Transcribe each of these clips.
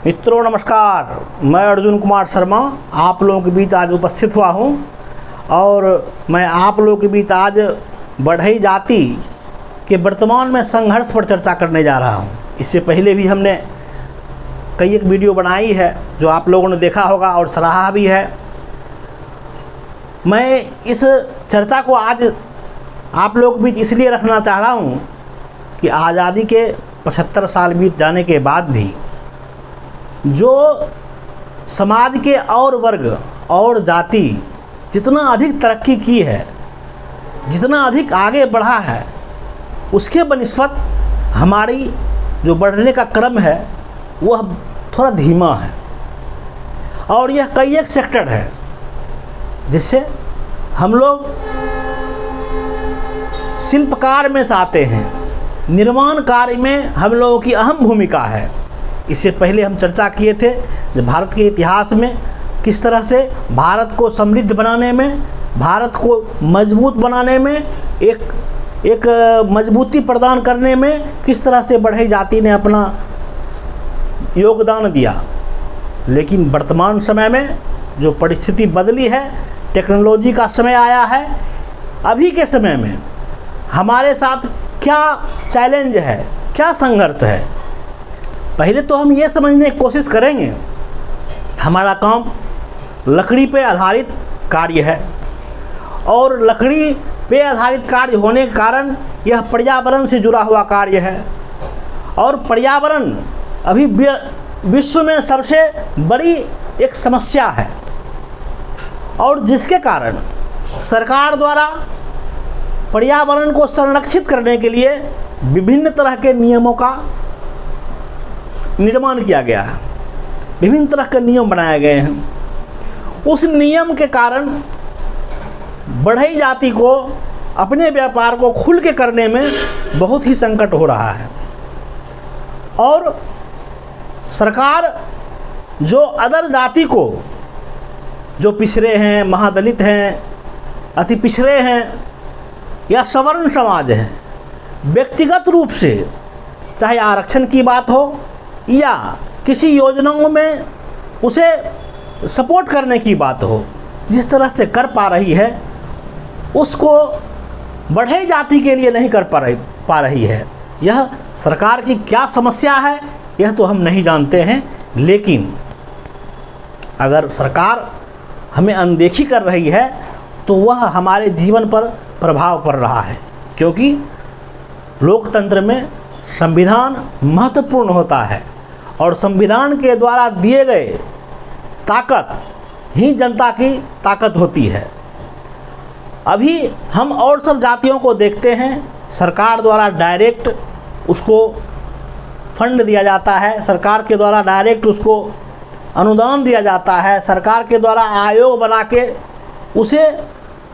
मित्रों नमस्कार, मैं अर्जुन कुमार शर्मा आप लोगों के बीच आज उपस्थित हुआ हूं और मैं आप लोगों के बीच आज बढ़ई जाति के वर्तमान में संघर्ष पर चर्चा करने जा रहा हूं। इससे पहले भी हमने कई एक वीडियो बनाई है जो आप लोगों ने देखा होगा और सराहा भी है। मैं इस चर्चा को आज आप लोगों के बीच इसलिए रखना चाह रहा हूं कि आज़ादी के 75 साल बीत जाने के बाद भी जो समाज के और वर्ग और जाति जितना अधिक तरक्की की है, जितना अधिक आगे बढ़ा है, उसके बनिस्बत हमारी जो बढ़ने का क्रम है वह थोड़ा धीमा है। और यह कई एक सेक्टर है जिससे हम लोग शिल्पकार में से आते हैं, निर्माण कार्य में हम लोगों की अहम भूमिका है। इससे पहले हम चर्चा किए थे कि भारत के इतिहास में किस तरह से भारत को समृद्ध बनाने में, भारत को मजबूत बनाने में, एक मजबूती प्रदान करने में किस तरह से बढ़ई जाति ने अपना योगदान दिया। लेकिन वर्तमान समय में जो परिस्थिति बदली है, टेक्नोलॉजी का समय आया है, अभी के समय में हमारे साथ क्या चैलेंज है, क्या संघर्ष है। पहले तो हम ये समझने की कोशिश करेंगे हमारा काम लकड़ी पे आधारित कार्य है और लकड़ी पे आधारित कार्य होने के कारण यह पर्यावरण से जुड़ा हुआ कार्य है और पर्यावरण अभी विश्व में सबसे बड़ी एक समस्या है और जिसके कारण सरकार द्वारा पर्यावरण को संरक्षित करने के लिए विभिन्न तरह के नियमों का निर्माण किया गया है, विभिन्न तरह के नियम बनाए गए हैं। उस नियम के कारण बढ़ई जाति को अपने व्यापार को खुल के करने में बहुत ही संकट हो रहा है और सरकार जो अदर जाति को, जो पिछड़े हैं, महादलित हैं, अति पिछड़े हैं या सवर्ण समाज हैं, व्यक्तिगत रूप से चाहे आरक्षण की बात हो या किसी योजनाओं में उसे सपोर्ट करने की बात हो, जिस तरह से कर पा रही है उसको बढ़ई जाति के लिए नहीं कर पा रही है। यह सरकार की क्या समस्या है यह तो हम नहीं जानते हैं, लेकिन अगर सरकार हमें अनदेखी कर रही है तो वह हमारे जीवन पर प्रभाव पड़ रहा है, क्योंकि लोकतंत्र में संविधान महत्वपूर्ण होता है और संविधान के द्वारा दिए गए ताकत ही जनता की ताकत होती है। अभी हम और सब जातियों को देखते हैं, सरकार द्वारा डायरेक्ट उसको फंड दिया जाता है, सरकार के द्वारा डायरेक्ट उसको अनुदान दिया जाता है, सरकार के द्वारा आयोग बना के उसे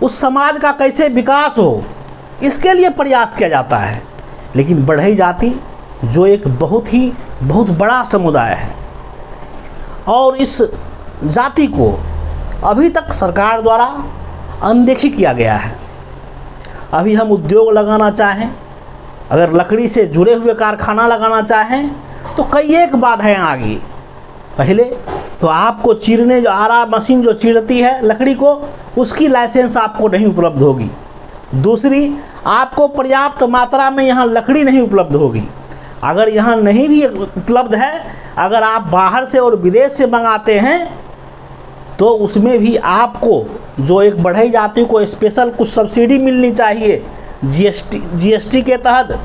उस समाज का कैसे विकास हो इसके लिए प्रयास किया जाता है। लेकिन बढ़ई जाति जो एक बहुत बड़ा समुदाय है और इस जाति को अभी तक सरकार द्वारा अनदेखी किया गया है। अभी हम उद्योग लगाना चाहें, अगर लकड़ी से जुड़े हुए कारखाना लगाना चाहें तो कई एक बाधाएं आ गई। पहले तो आपको चीरने जो आरा मशीन जो चीरती है लकड़ी को, उसकी लाइसेंस आपको नहीं उपलब्ध होगी। दूसरी, आपको पर्याप्त मात्रा में यहाँ लकड़ी नहीं उपलब्ध होगी। अगर यहाँ नहीं भी उपलब्ध है, अगर आप बाहर से और विदेश से मंगाते हैं तो उसमें भी आपको जो एक बढ़ई जाति को स्पेशल कुछ सब्सिडी मिलनी चाहिए, जीएसटी के तहत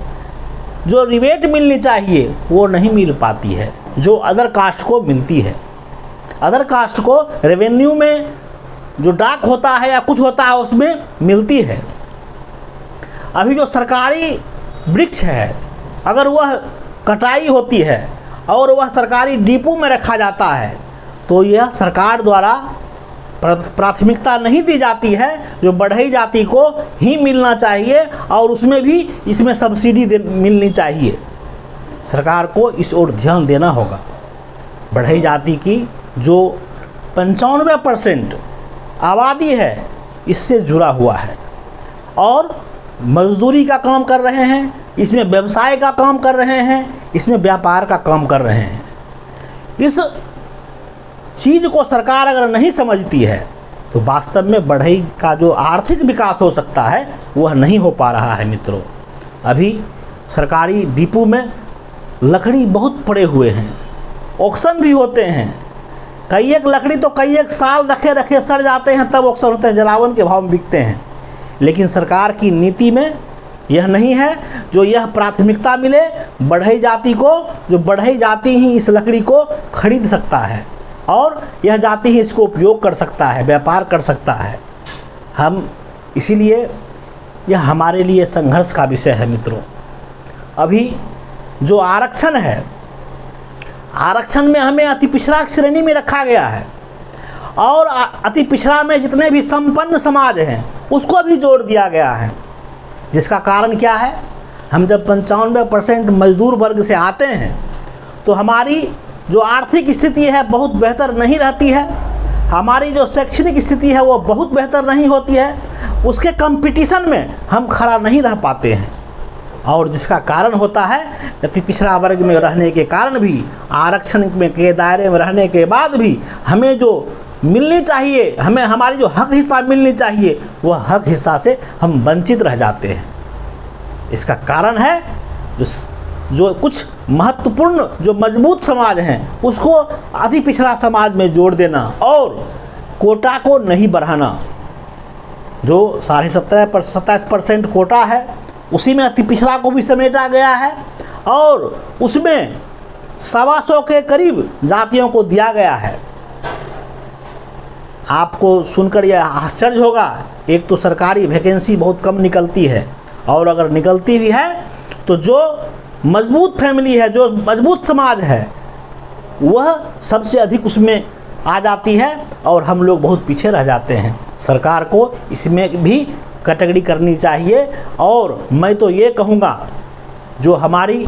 जो रिबेट मिलनी चाहिए वो नहीं मिल पाती है, जो अदर कास्ट को मिलती है। अदर कास्ट को रेवेन्यू में जो डाक होता है या कुछ होता है उसमें मिलती है। अभी जो सरकारी वृक्ष है अगर वह कटाई होती है और वह सरकारी डिपो में रखा जाता है तो यह सरकार द्वारा प्राथमिकता नहीं दी जाती है जो बढ़ई जाति को ही मिलना चाहिए और उसमें भी इसमें सब्सिडी मिलनी चाहिए। सरकार को इस ओर ध्यान देना होगा। बढ़ई जाति की जो 95% आबादी है इससे जुड़ा हुआ है और मजदूरी का काम कर रहे हैं, इसमें व्यवसाय का काम कर रहे हैं, इसमें व्यापार का काम कर रहे हैं। इस चीज़ को सरकार अगर नहीं समझती है तो वास्तव में बढ़ई का जो आर्थिक विकास हो सकता है वह नहीं हो पा रहा है मित्रों। अभी सरकारी डिपो में लकड़ी बहुत पड़े हुए हैं, ऑक्शन भी होते हैं, कई एक लकड़ी तो कई एक साल रखे रखे सड़ जाते हैं, तब ऑक्शन होते हैं, जलावन के भाव में बिकते हैं। लेकिन सरकार की नीति में यह नहीं है जो यह प्राथमिकता मिले बढ़ई जाति को, जो बढ़ई जाति ही इस लकड़ी को खरीद सकता है और यह जाति ही इसको उपयोग कर सकता है, व्यापार कर सकता है। हम इसीलिए यह हमारे लिए संघर्ष का विषय है मित्रों। अभी जो आरक्षण है, आरक्षण में हमें अति पिछड़ा श्रेणी में रखा गया है और अति पिछड़ा में जितने भी संपन्न समाज हैं उसको भी जोड़ दिया गया है। जिसका कारण क्या है, हम जब 95% मजदूर वर्ग से आते हैं तो हमारी जो आर्थिक स्थिति है बहुत बेहतर नहीं रहती है, हमारी जो शैक्षणिक स्थिति है वो बहुत बेहतर नहीं होती है, उसके कंपटीशन में हम खड़ा नहीं रह पाते हैं। और जिसका कारण होता है अति पिछड़ा वर्ग में रहने के कारण भी, आरक्षण में के दायरे में रहने के बाद भी हमें जो मिलनी चाहिए, हमें हमारी जो हक हिस्सा मिलनी चाहिए वह हक हिस्सा से हम वंचित रह जाते हैं। इसका कारण है जो कुछ महत्वपूर्ण जो मजबूत समाज हैं उसको अति पिछड़ा समाज में जोड़ देना और कोटा को नहीं बढ़ाना। जो 17.5% कोटा है उसी में अति पिछड़ा को भी समेटा गया है और उसमें 125 के करीब जातियों को दिया गया है। आपको सुनकर यह आश्चर्य होगा, एक तो सरकारी वैकेंसी बहुत कम निकलती है और अगर निकलती भी है तो जो मजबूत फैमिली है, जो मजबूत समाज है, वह सबसे अधिक उसमें आ जाती है और हम लोग बहुत पीछे रह जाते हैं। सरकार को इसमें भी कैटेगरी करनी चाहिए। और मैं तो ये कहूँगा जो हमारी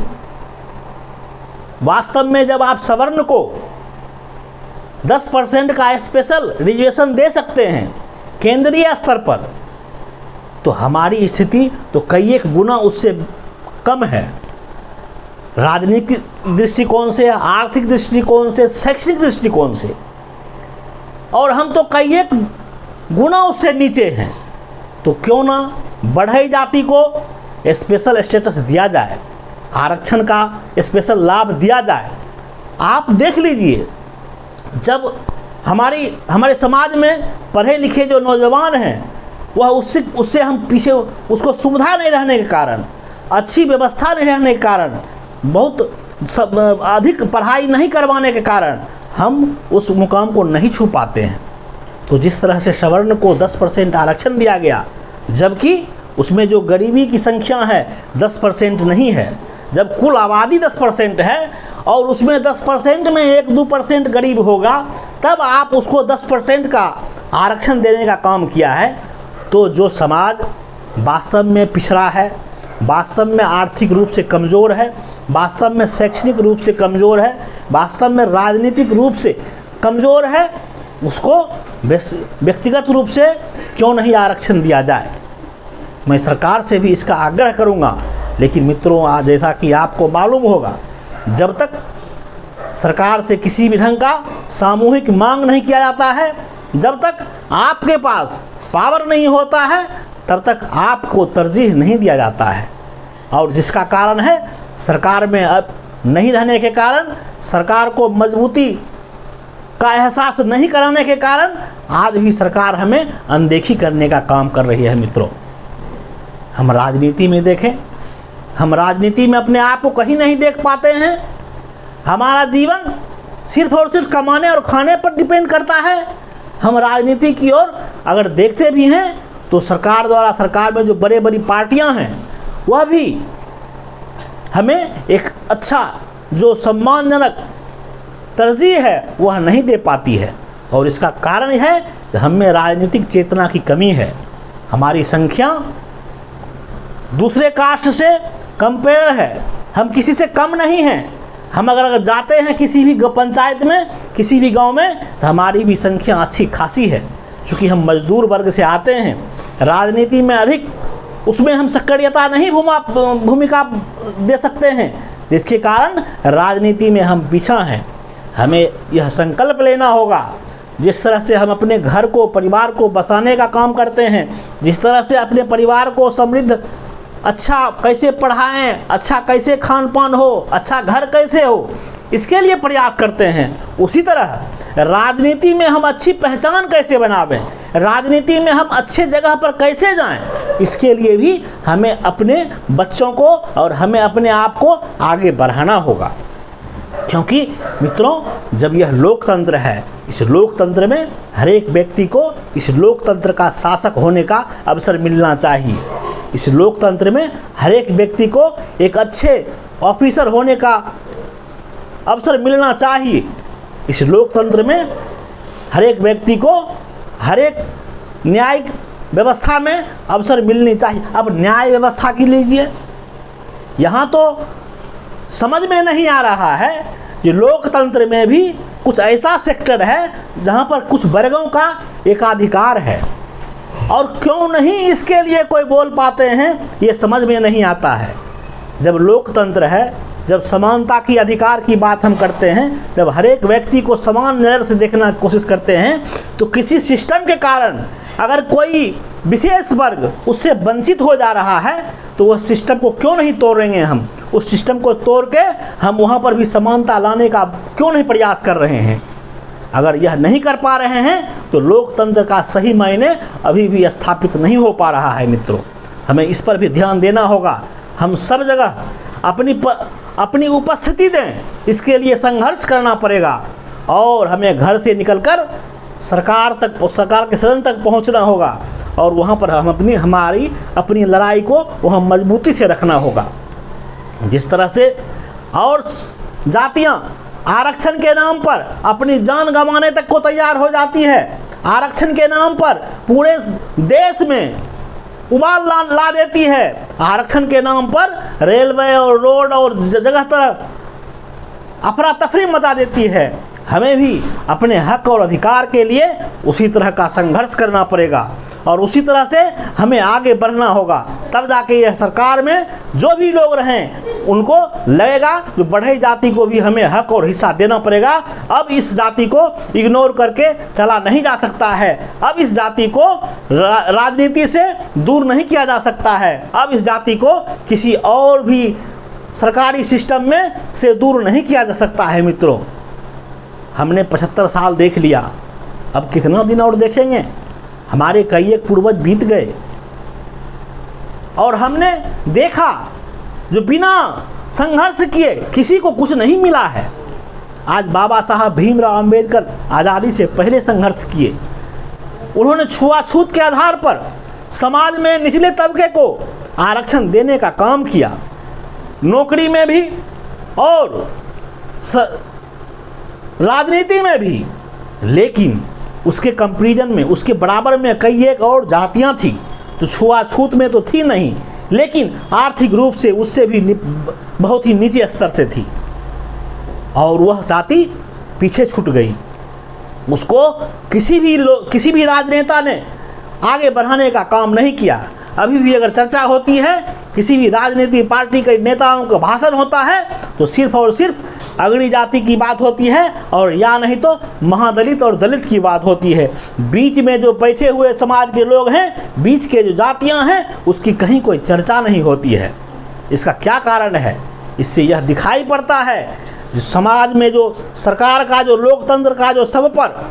वास्तव में जब आप सवर्ण को 10% का स्पेशल रिजर्वेशन दे सकते हैं केंद्रीय स्तर पर, तो हमारी स्थिति तो कई एक गुना उससे कम है। राजनीतिक दृष्टिकोण से, आर्थिक दृष्टिकोण से, शैक्षणिक दृष्टिकोण से, और हम तो कई एक गुना उससे नीचे हैं। तो क्यों ना बढ़ई जाति को स्पेशल स्टेटस दिया जाए, आरक्षण का स्पेशल लाभ दिया जाए। आप देख लीजिए, जब हमारे समाज में पढ़े लिखे जो नौजवान हैं वह उससे हम पीछे, उसको सुविधा नहीं रहने के कारण, अच्छी व्यवस्था नहीं रहने के कारण, बहुत अधिक पढ़ाई नहीं करवाने के कारण हम उस मुकाम को नहीं छू पाते हैं। तो जिस तरह से सवर्ण को 10% आरक्षण दिया गया, जबकि उसमें जो गरीबी की संख्या है 10% नहीं है, जब कुल आबादी 10% है और उसमें 10% में 1-2% गरीब होगा, तब आप उसको 10% का आरक्षण देने का काम किया है। तो जो समाज वास्तव में पिछड़ा है, वास्तव में आर्थिक रूप से कमज़ोर है, वास्तव में शैक्षणिक रूप से कमज़ोर है, वास्तव में राजनीतिक रूप से कमज़ोर है, उसको व्यक्तिगत रूप से क्यों नहीं आरक्षण दिया जाए। मैं सरकार से भी इसका आग्रह करूंगा। लेकिन मित्रों, आज जैसा कि आपको मालूम होगा, जब तक सरकार से किसी भी ढंग का सामूहिक मांग नहीं किया जाता है, जब तक आपके पास पावर नहीं होता है, तब तक आपको तरजीह नहीं दिया जाता है। और जिसका कारण है सरकार में अब नहीं रहने के कारण, सरकार को मजबूती का एहसास नहीं कराने के कारण आज भी सरकार हमें अनदेखी करने का काम कर रही है। मित्रों, हम राजनीति में देखें, हम राजनीति में अपने आप को कहीं नहीं देख पाते हैं। हमारा जीवन सिर्फ और सिर्फ कमाने और खाने पर डिपेंड करता है। हम राजनीति की ओर अगर देखते भी हैं तो सरकार द्वारा, सरकार में जो बड़े बड़ी पार्टियां हैं वह भी हमें एक अच्छा जो सम्मानजनक तरजीह है वह नहीं दे पाती है। और इसका कारण है कि हमें राजनीतिक चेतना की कमी है। हमारी संख्या दूसरे कास्ट से कंपेयर है, हम किसी से कम नहीं हैं। हम अगर जाते हैं किसी भी पंचायत में, किसी भी गांव में, तो हमारी भी संख्या अच्छी खासी है। चूँकि हम मजदूर वर्ग से आते हैं, राजनीति में अधिक उसमें हम सक्रियता नहीं भूमिका दे सकते हैं, जिसके कारण राजनीति में हम पीछा हैं। हमें यह संकल्प लेना होगा, जिस तरह से हम अपने घर को, परिवार को बसाने का काम करते हैं, जिस तरह से अपने परिवार को समृद्ध, अच्छा कैसे पढ़ाएं, अच्छा कैसे खान पान हो, अच्छा घर कैसे हो, इसके लिए प्रयास करते हैं, उसी तरह राजनीति में हम अच्छी पहचान कैसे बनावें, राजनीति में हम अच्छे जगह पर कैसे जाएं, इसके लिए भी हमें अपने बच्चों को और हमें अपने आप को आगे बढ़ाना होगा। क्योंकि मित्रों, जब यह लोकतंत्र है, इस लोकतंत्र में हर एक व्यक्ति को इस लोकतंत्र का शासक होने का अवसर मिलना चाहिए। इस लोकतंत्र में हर एक व्यक्ति को एक अच्छे ऑफिसर होने का अवसर मिलना चाहिए। इस लोकतंत्र में हर एक व्यक्ति को हर एक न्यायिक व्यवस्था में अवसर मिलनी चाहिए। अब न्याय व्यवस्था की लीजिए, यहाँ तो समझ में नहीं आ रहा है कि लोकतंत्र में भी कुछ ऐसा सेक्टर है जहाँ पर कुछ वर्गों का एकाधिकार है, और क्यों नहीं इसके लिए कोई बोल पाते हैं, ये समझ में नहीं आता है। जब लोकतंत्र है, जब समानता की अधिकार की बात हम करते हैं, जब हर एक व्यक्ति को समान नज़र से देखना की कोशिश करते हैं, तो किसी सिस्टम के कारण अगर कोई विशेष वर्ग उससे वंचित हो जा रहा है, तो वह सिस्टम को क्यों नहीं तोड़ेंगे हम, उस सिस्टम को तोड़ के हम वहाँ पर भी समानता लाने का क्यों नहीं प्रयास कर रहे हैं। अगर यह नहीं कर पा रहे हैं तो लोकतंत्र का सही मायने अभी भी स्थापित नहीं हो पा रहा है। मित्रों, हमें इस पर भी ध्यान देना होगा। हम सब जगह अपनी उपस्थिति दें, इसके लिए संघर्ष करना पड़ेगा, और हमें घर से निकलकर सरकार के सदन तक पहुंचना होगा, और वहां पर हम अपनी लड़ाई को वहां मजबूती से रखना होगा। जिस तरह से और जातियां आरक्षण के नाम पर अपनी जान गंवाने तक को तैयार हो जाती है, आरक्षण के नाम पर पूरे देश में उबाल ला देती है, आरक्षण के नाम पर रेलवे और रोड और जगह तरह अफरा तफरी मचा देती है। हमें भी अपने हक और अधिकार के लिए उसी तरह का संघर्ष करना पड़ेगा, और उसी तरह से हमें आगे बढ़ना होगा। तब जाके यह सरकार में जो भी लोग रहें उनको लगेगा कि बढ़ई जाति को भी हमें हक और हिस्सा देना पड़ेगा। अब इस जाति को इग्नोर करके चला नहीं जा सकता है, अब इस जाति को राजनीति से दूर नहीं किया जा सकता है, अब इस जाति को किसी और भी सरकारी सिस्टम में से दूर नहीं किया जा सकता है। मित्रों, हमने 75 साल देख लिया, अब कितना दिन और देखेंगे। हमारे कई एक पूर्वज बीत गए और हमने देखा जो बिना संघर्ष किए किसी को कुछ नहीं मिला है। आज बाबा साहब भीमराव अंबेडकर आज़ादी से पहले संघर्ष किए, उन्होंने छुआछूत के आधार पर समाज में निचले तबके को आरक्षण देने का काम किया, नौकरी में भी और राजनीति में भी। लेकिन उसके कंपैरिजन में, उसके बराबर में कई एक और जातियां थी जो छुआछूत में तो थी नहीं, लेकिन आर्थिक रूप से उससे भी बहुत ही नीचे स्तर से थी, और वह जाति पीछे छूट गई। उसको किसी भी राजनेता ने आगे बढ़ाने का काम नहीं किया। अभी भी अगर चर्चा होती है, किसी भी राजनीतिक पार्टी के नेताओं का भाषण होता है, तो सिर्फ और सिर्फ अगड़ी जाति की बात होती है, और या नहीं तो महादलित और दलित की बात होती है। बीच में जो बैठे हुए समाज के लोग हैं, बीच के जो जातियां हैं, उसकी कहीं कोई चर्चा नहीं होती है। इसका क्या कारण है? इससे यह दिखाई पड़ता है जो समाज में जो सरकार का, जो लोकतंत्र का जो सब पर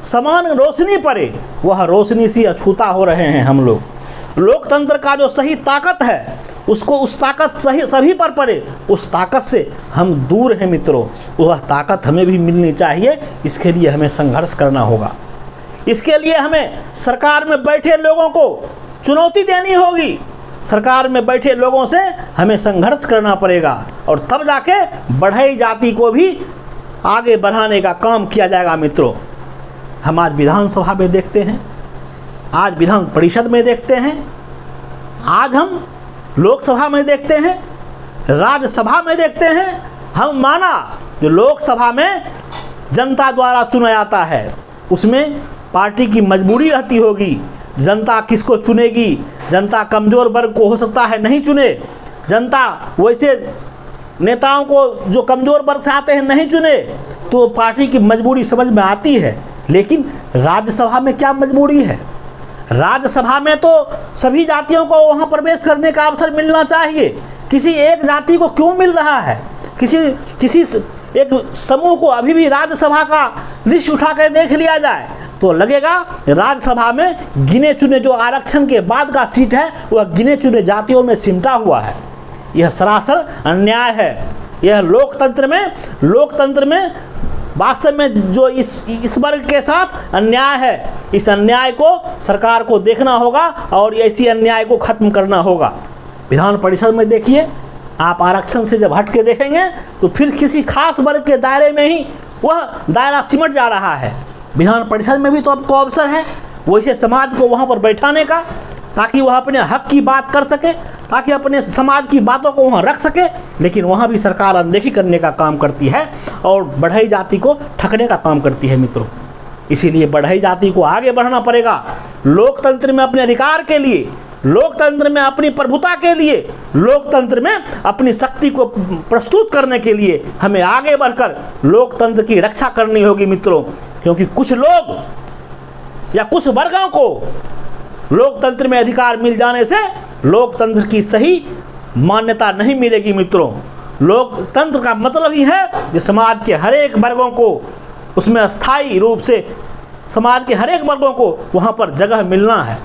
समान रोशनी पड़े, वह रोशनी से अछूता हो रहे हैं हम लोग। लोकतंत्र का जो सही ताकत है, उसको उस ताकत सभी पर पड़े, उस ताकत से हम दूर हैं। मित्रों, वह ताकत हमें भी मिलनी चाहिए। इसके लिए हमें संघर्ष करना होगा। इसके लिए हमें सरकार में बैठे लोगों को चुनौती देनी होगी। सरकार में बैठे लोगों से हमें संघर्ष करना पड़ेगा, और तब जाके बढ़ई जाति को भी आगे बढ़ाने का काम किया जाएगा। मित्रों, हम आज विधानसभा में देखते हैं, आज विधान परिषद में देखते हैं, आज हम लोकसभा में देखते हैं, राज्यसभा में देखते हैं। हम माना जो लोकसभा में जनता द्वारा चुना जाता है, उसमें पार्टी की मजबूरी रहती होगी, जनता किसको चुनेगी। जनता कमज़ोर वर्ग को हो सकता है नहीं चुने, जनता वैसे नेताओं को जो कमज़ोर वर्ग से आते हैं नहीं चुने, तो पार्टी की मजबूरी समझ में आती है। लेकिन राज्यसभा में क्या मजबूरी है? राज्यसभा में तो सभी जातियों को वहाँ प्रवेश करने का अवसर मिलना चाहिए। किसी एक जाति को क्यों मिल रहा है? किसी एक समूह को अभी भी राज्यसभा का लिस्ट उठा कर देख लिया जाए तो लगेगा राज्यसभा में गिने चुने जो आरक्षण के बाद का सीट है वह गिने चुने जातियों में सिमटा हुआ है। यह सरासर अन्याय है। यह लोकतंत्र में वास्तव में जो इस वर्ग के साथ अन्याय है, इस अन्याय को सरकार को देखना होगा और ऐसी अन्याय को खत्म करना होगा। विधान परिषद में देखिए, आप आरक्षण से जब हट के देखेंगे तो फिर किसी खास वर्ग के दायरे में ही वह दायरा सिमट जा रहा है। विधान परिषद में भी तो आपको अवसर है वैसे समाज को वहाँ पर बैठाने का, ताकि वह अपने हक की बात कर सके, ताकि अपने समाज की बातों को वहाँ रख सके। लेकिन वहाँ भी सरकार अनदेखी करने का काम करती है और बढ़ई जाति को ठगने का काम करती है मित्रों। इसीलिए बढ़ई जाति को आगे बढ़ना पड़ेगा। लोकतंत्र में अपने अधिकार के लिए, लोकतंत्र में अपनी प्रभुता के लिए, लोकतंत्र में अपनी शक्ति को प्रस्तुत करने के लिए हमें आगे बढ़कर लोकतंत्र की रक्षा करनी होगी मित्रों। क्योंकि कुछ लोग या कुछ वर्गों को लोकतंत्र में अधिकार मिल जाने से लोकतंत्र की सही मान्यता नहीं मिलेगी मित्रों। लोकतंत्र का मतलब ही है कि समाज के हर एक वर्गों को उसमें स्थायी रूप से समाज के हर एक वर्गों को वहाँ पर जगह मिलना है।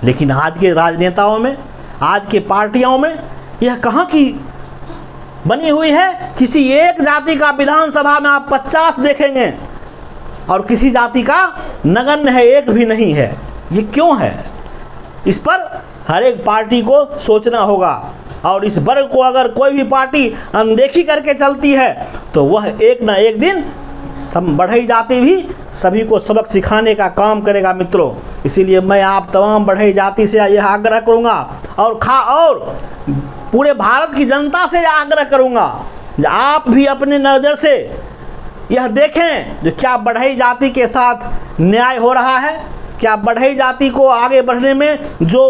लेकिन आज के राजनेताओं में, आज के पार्टियों में यह कहाँ की बनी हुई है? किसी एक जाति का विधानसभा में आप 50 देखेंगे और किसी जाति का नगण्य है, एक भी नहीं है। ये क्यों है? इस पर हर एक पार्टी को सोचना होगा। और इस वर्ग को अगर कोई भी पार्टी अनदेखी करके चलती है तो वह एक ना एक दिन बढ़ई जाति भी सभी को सबक सिखाने का काम करेगा मित्रों। इसीलिए मैं आप तमाम बढ़ई जाति से यह आग्रह करूंगा और पूरे भारत की जनता से यह आग्रह करूंगा कि आप भी अपने नज़र से यह देखें जो क्या बढ़ई जाति के साथ न्याय हो रहा है। क्या बढ़ई जाति को आगे बढ़ने में जो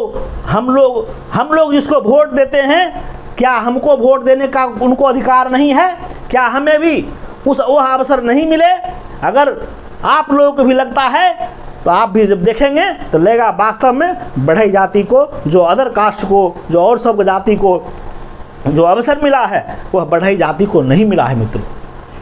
हम लोग जिसको वोट देते हैं, क्या हमको वोट देने का उनको अधिकार नहीं है? क्या हमें भी वह अवसर नहीं मिले? अगर आप लोगों को भी लगता है तो आप भी जब देखेंगे तो लगेगा वास्तव में बढ़ई जाति को, जो अदर कास्ट को, जो और सब जाति को जो अवसर मिला है वह बढ़ई जाति को नहीं मिला है मित्रों।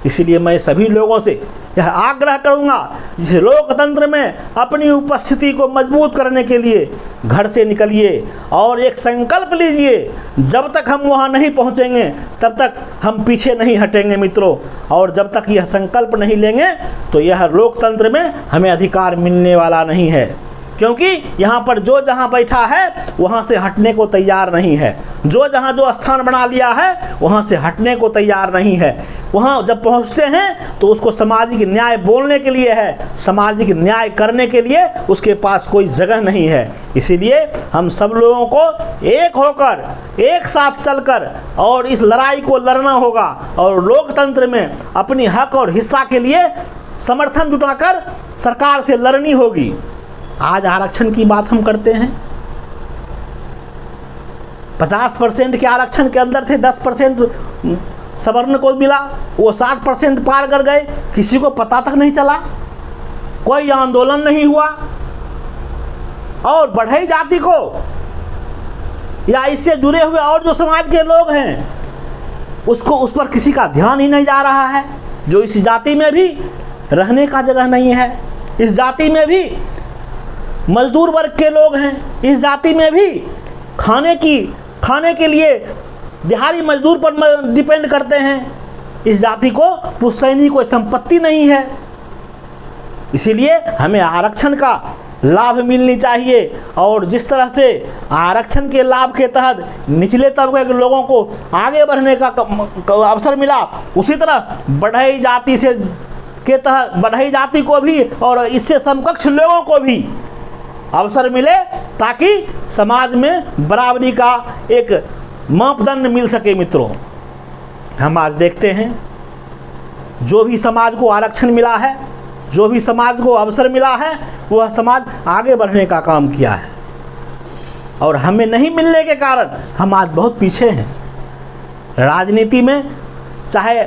इसीलिए मैं सभी लोगों से यह आग्रह करूंगा, जिस लोकतंत्र में अपनी उपस्थिति को मजबूत करने के लिए घर से निकलिए और एक संकल्प लीजिए। जब तक हम वहां नहीं पहुंचेंगे तब तक हम पीछे नहीं हटेंगे मित्रों। और जब तक यह संकल्प नहीं लेंगे तो यह लोकतंत्र में हमें अधिकार मिलने वाला नहीं है। क्योंकि यहाँ पर जो जहाँ बैठा है वहाँ से हटने को तैयार नहीं है। जो जहाँ जो स्थान बना लिया है वहाँ से हटने को तैयार नहीं है। वहाँ जब पहुँचते हैं तो उसको सामाजिक न्याय बोलने के लिए है, सामाजिक न्याय करने के लिए उसके पास कोई जगह नहीं है। इसीलिए हम सब लोगों को एक होकर, एक साथ चलकर और इस लड़ाई को लड़ना होगा और लोकतंत्र में अपनी हक और हिस्सा के लिए समर्थन जुटाकर सरकार से लड़नी होगी। आज आरक्षण की बात हम करते हैं, 50% के आरक्षण के अंदर थे, 10% सवर्ण को मिला, वो 60% पार कर गए, किसी को पता तक नहीं चला, कोई आंदोलन नहीं हुआ। और बढ़ई जाति को या इससे जुड़े हुए और जो समाज के लोग हैं उस पर किसी का ध्यान ही नहीं जा रहा है। जो इस जाति में भी रहने का जगह नहीं है, इस जाति में भी मजदूर वर्ग के लोग हैं, इस जाति में भी खाने के लिए दिहाड़ी मजदूर पर डिपेंड करते हैं। इस जाति को पुश्तैनी कोई संपत्ति नहीं है। इसीलिए हमें आरक्षण का लाभ मिलनी चाहिए। और जिस तरह से आरक्षण के लाभ के तहत निचले तबके के लोगों को आगे बढ़ने का अवसर मिला, उसी तरह बढ़ई जाति के तहत बढ़ई जाति को भी और इससे समकक्ष लोगों को भी अवसर मिले, ताकि समाज में बराबरी का एक मापदंड मिल सके मित्रों। हम आज देखते हैं जो भी समाज को आरक्षण मिला है, जो भी समाज को अवसर मिला है, वह समाज आगे बढ़ने का काम किया है। और हमें नहीं मिलने के कारण हम आज बहुत पीछे हैं। राजनीति में, चाहे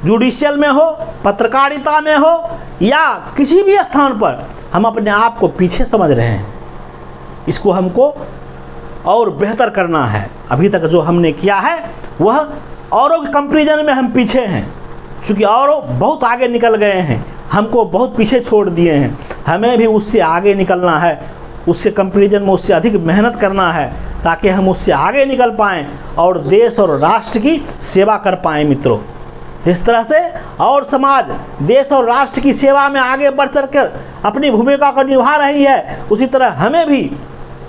जुडिशियल में हो, पत्रकारिता में हो, या किसी भी स्थान पर हम अपने आप को पीछे समझ रहे हैं। इसको हमको और बेहतर करना है। अभी तक जो हमने किया है वह औरों के कंपैरिजन में हम पीछे हैं, क्योंकि औरों बहुत आगे निकल गए हैं, हमको बहुत पीछे छोड़ दिए हैं। हमें भी उससे आगे निकलना है, उससे कंपैरिजन में उससे अधिक मेहनत करना है, ताकि हम उससे आगे निकल पाएँ और देश और राष्ट्र की सेवा कर पाएँ। मित्रों, जिस तरह से और समाज देश और राष्ट्र की सेवा में आगे बढ़ चढ़ कर अपनी भूमिका को निभा रही है, उसी तरह हमें भी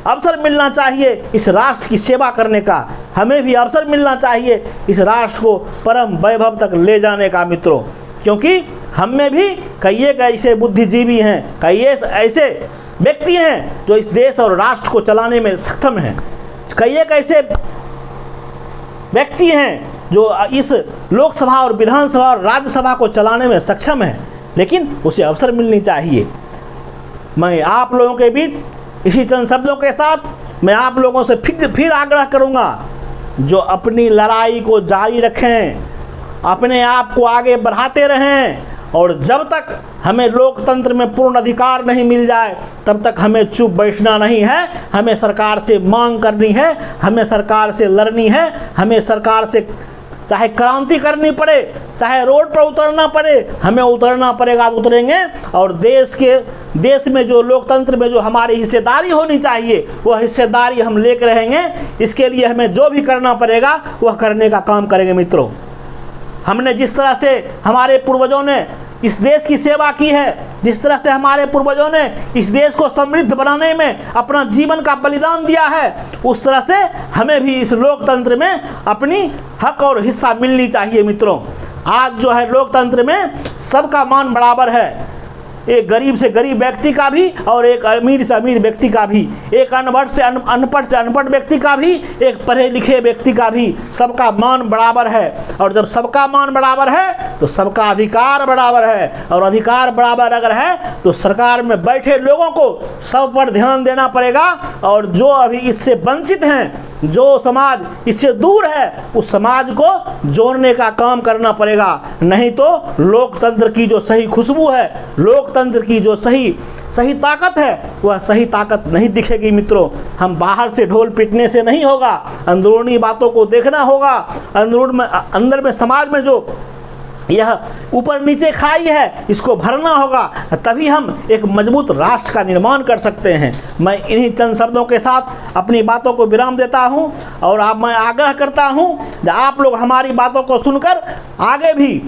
अवसर मिलना चाहिए इस राष्ट्र की सेवा करने का। हमें भी अवसर मिलना चाहिए इस राष्ट्र को परम वैभव तक ले जाने का। मित्रों, क्योंकि हम में भी कई एक ऐसे बुद्धिजीवी हैं, कई ऐसे व्यक्ति हैं जो इस देश और राष्ट्र को चलाने में सक्षम हैं। कई एक ऐसे व्यक्ति हैं जो इस लोकसभा और विधानसभा और राज्यसभा को चलाने में सक्षम है, लेकिन उसे अवसर मिलनी चाहिए। मैं आप लोगों के बीच इसी चंद शब्दों के साथ मैं आप लोगों से फिर आग्रह करूंगा, जो अपनी लड़ाई को जारी रखें, अपने आप को आगे बढ़ाते रहें, और जब तक हमें लोकतंत्र में पूर्ण अधिकार नहीं मिल जाए तब तक हमें चुप बैठना नहीं है। हमें सरकार से मांग करनी है, हमें सरकार से लड़नी है, हमें सरकार से चाहे क्रांति करनी पड़े, चाहे रोड पर उतरना पड़े, हमें उतरना पड़ेगा, उतरेंगे। और देश में जो लोकतंत्र में जो हमारी हिस्सेदारी होनी चाहिए वह हिस्सेदारी हम लेकर रहेंगे। इसके लिए हमें जो भी करना पड़ेगा वह करने का काम करेंगे। मित्रों, हमने जिस तरह से हमारे पूर्वजों ने इस देश की सेवा की है, जिस तरह से हमारे पूर्वजों ने इस देश को समृद्ध बनाने में अपना जीवन का बलिदान दिया है, उस तरह से हमें भी इस लोकतंत्र में अपनी हक और हिस्सा मिलनी चाहिए। मित्रों, आज जो है लोकतंत्र में सबका मान बराबर है, एक गरीब से गरीब व्यक्ति का भी और एक अमीर से अमीर व्यक्ति का भी, एक अनपढ़ से अनपढ़ व्यक्ति का भी, एक पढ़े लिखे व्यक्ति का भी, सबका मान बराबर है। और जब सबका मान बराबर है तो सबका अधिकार बराबर है, और अधिकार बराबर अगर है तो सरकार में बैठे लोगों को सब पर ध्यान देना पड़ेगा। और जो अभी इससे वंचित हैं, जो समाज इससे दूर है, उस समाज को जोड़ने का काम करना पड़ेगा। नहीं तो लोकतंत्र की जो सही खुशबू है, लोकतंत्र की जो सही ताकत है, वह सही ताकत नहीं दिखेगी। मित्रों, हम बाहर से ढोल पीटने से नहीं होगा, अंदरूनी बातों को देखना होगा। अंदर में समाज में जो यह ऊपर नीचे खाई है, इसको भरना होगा, तभी हम एक मजबूत राष्ट्र का निर्माण कर सकते हैं। मैं इन्हीं चंद शब्दों के साथ अपनी बातों को विराम देता हूं, और अब मैं आग्रह करता हूं कि आप लोग हमारी बातों को सुनकर आगे भी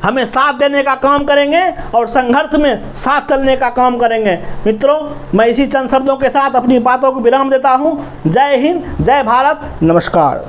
हमें साथ देने का काम करेंगे और संघर्ष में साथ चलने का काम करेंगे। मित्रों, मैं इसी चंद शब्दों के साथ अपनी बातों को विराम देता हूं। जय हिंद, जय भारत, नमस्कार।